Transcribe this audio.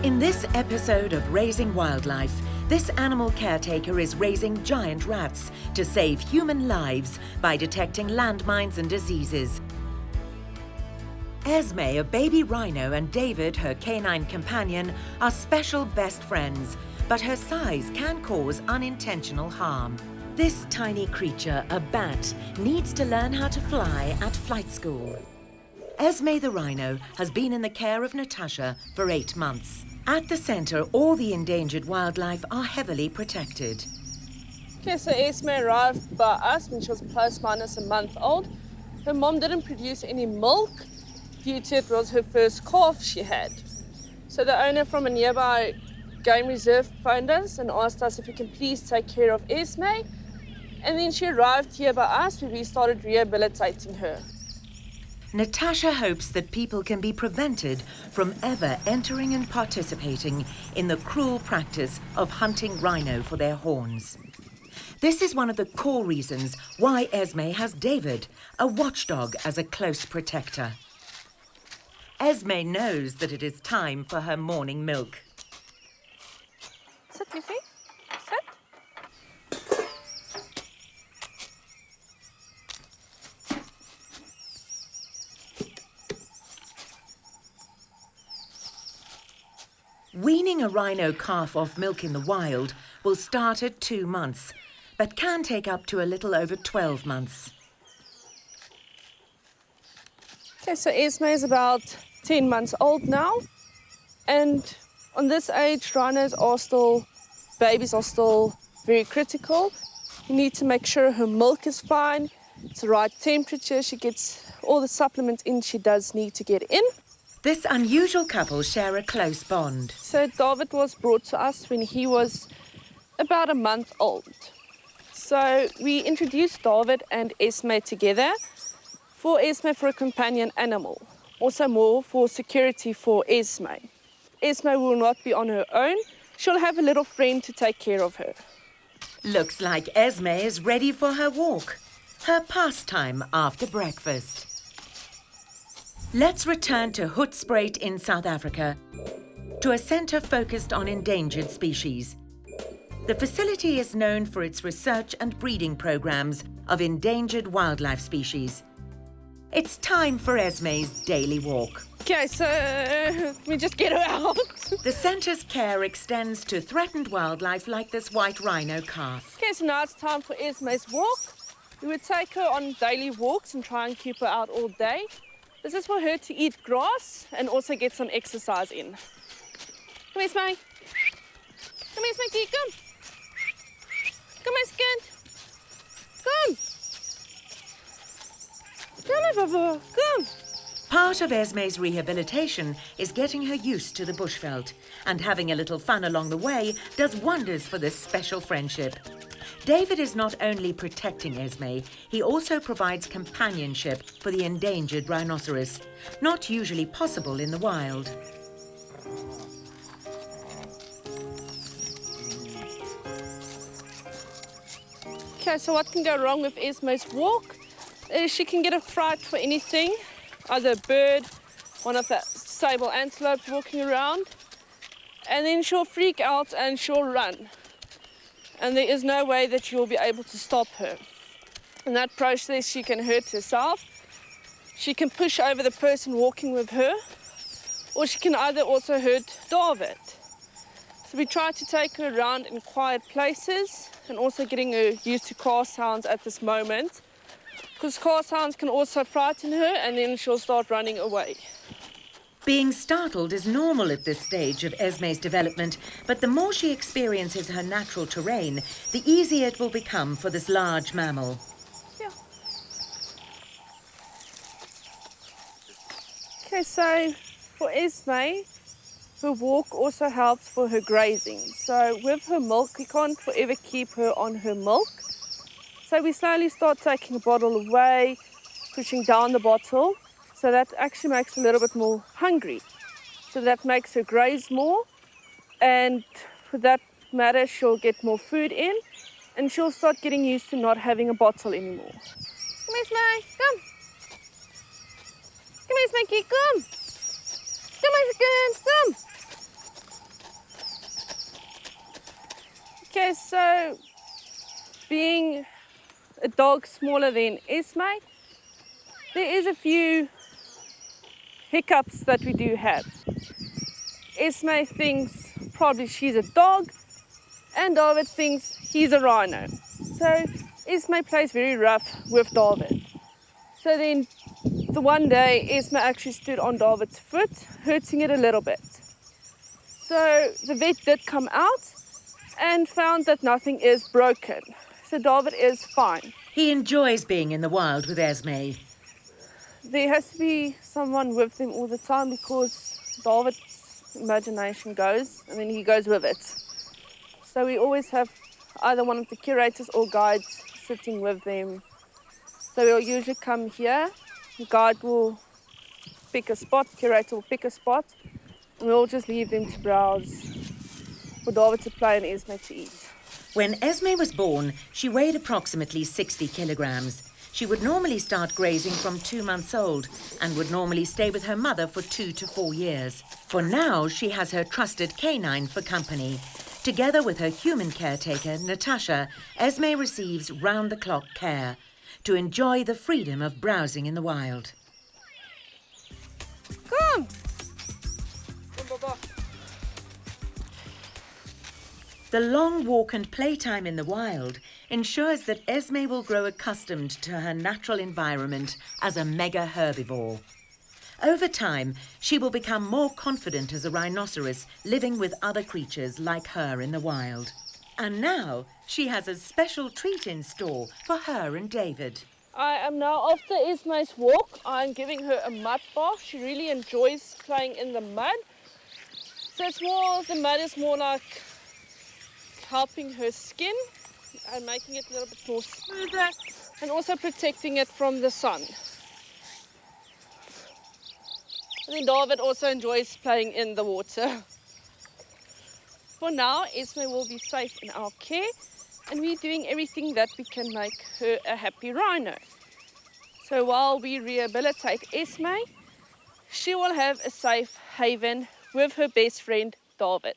In this episode of Raising Wildlife, this animal caretaker is raising giant rats to save human lives by detecting landmines and diseases. Esme, a baby rhino, and David, her canine companion, are special best friends, but her size can cause unintentional harm. This tiny creature, a bat, needs to learn how to fly at flight school. Esme the rhino has been in the care of Natasha for 8 months. At the centre, all the endangered wildlife are heavily protected. Okay, so Esme arrived by us when she was plus minus a month old. Her mom didn't produce any milk due to it was her first calf she had. So the owner from a nearby game reserve phoned us and asked us if we can please take care of Esme. And then she arrived here by us where we started rehabilitating her. Natasha hopes that people can be prevented from ever entering and participating in the cruel practice of hunting rhino for their horns. This is one of the core reasons why Esme has David, a watchdog, as a close protector. Esme knows that it is time for her morning milk. Sit, Lucy. Sit. Weaning a rhino calf off milk in the wild will start at 2 months, but can take up to a little over 12 months. Okay, so Esme is about 10 months old now. And on this age, babies are still very critical. You need to make sure her milk is fine, it's the right temperature, she gets all the supplements in she does need to get in. This unusual couple share a close bond. So David was brought to us when he was about a month old. So we introduced David and Esme together for Esme for a companion animal, also more for security for Esme. Esme will not be on her own. She'll have a little friend to take care of her. Looks like Esme is ready for her walk, her pastime after breakfast. Let's return to Hoedspruit in South Africa, to a centre focused on endangered species. The facility is known for its research and breeding programs of endangered wildlife species. It's time for Esme's daily walk. Okay, so let me just get her out. The centre's care extends to threatened wildlife like this white rhino calf. Okay, so now it's time for Esme's walk. We would take her on daily walks and try and keep her out all day. This is for her to eat grass and also get some exercise in. Come Esme. Come Esme, come. Come Esme. Come. Come, Baba. Come. Part of Esme's rehabilitation is getting her used to the bushveld, and having a little fun along the way does wonders for this special friendship. David is not only protecting Esme, he also provides companionship for the endangered rhinoceros, not usually possible in the wild. Okay, so what can go wrong with Esme's walk? She can get a fright for anything, either a bird, one of the sable antelopes walking around, and then she'll freak out and she'll run. And there is no way that you'll be able to stop her. In that process, she can hurt herself, she can push over the person walking with her, or she can either also hurt David. So we try to take her around in quiet places and also getting her used to car sounds at this moment, because car sounds can also frighten her and then she'll start running away. Being startled is normal at this stage of Esme's development, but the more she experiences her natural terrain, the easier it will become for this large mammal. Yeah. Okay, so for Esme, her walk also helps for her grazing. So with her milk, we can't forever keep her on her milk. So we slowly start taking the bottle away, pushing down the bottle. So that actually makes her a little bit more hungry. So that makes her graze more. And for that matter, she'll get more food in. And she'll start getting used to not having a bottle anymore. Come here, Esme, come. Come here, Smokey, come. Come here, come. Okay, so being a dog smaller than Esme, there is a few hiccups that we do have. Esme thinks probably she's a dog, and David thinks he's a rhino. So Esme plays very rough with David. So then the one day Esme actually stood on David's foot, hurting it a little bit. So the vet did come out and found that nothing is broken. So David is fine. He enjoys being in the wild with Esme. There has to be someone with them all the time because David's imagination goes and then he goes with it. So we always have either one of the curators or guides sitting with them. So we'll usually come here, the guide will pick a spot, curator will pick a spot, and we'll just leave them to browse, for David to play and Esme to eat. When Esme was born, she weighed approximately 60 kilograms. She would normally start grazing from 2 months old and would normally stay with her mother for 2 to 4 years. For now, she has her trusted canine for company. Together with her human caretaker, Natasha, Esme receives round-the-clock care to enjoy the freedom of browsing in the wild. Come! The long walk and playtime in the wild ensures that Esme will grow accustomed to her natural environment as a mega herbivore. Over time, she will become more confident as a rhinoceros living with other creatures like her in the wild. And now she has a special treat in store for her and David. I am now after Esme's walk. I'm giving her a mud bath. She really enjoys playing in the mud. So the mud is more like helping her skin and making it a little bit more smoother and also protecting it from the sun. And then David also enjoys playing in the water. For now, Esme will be safe in our care and we're doing everything that we can make her a happy rhino. So while we rehabilitate Esme, she will have a safe haven with her best friend, David.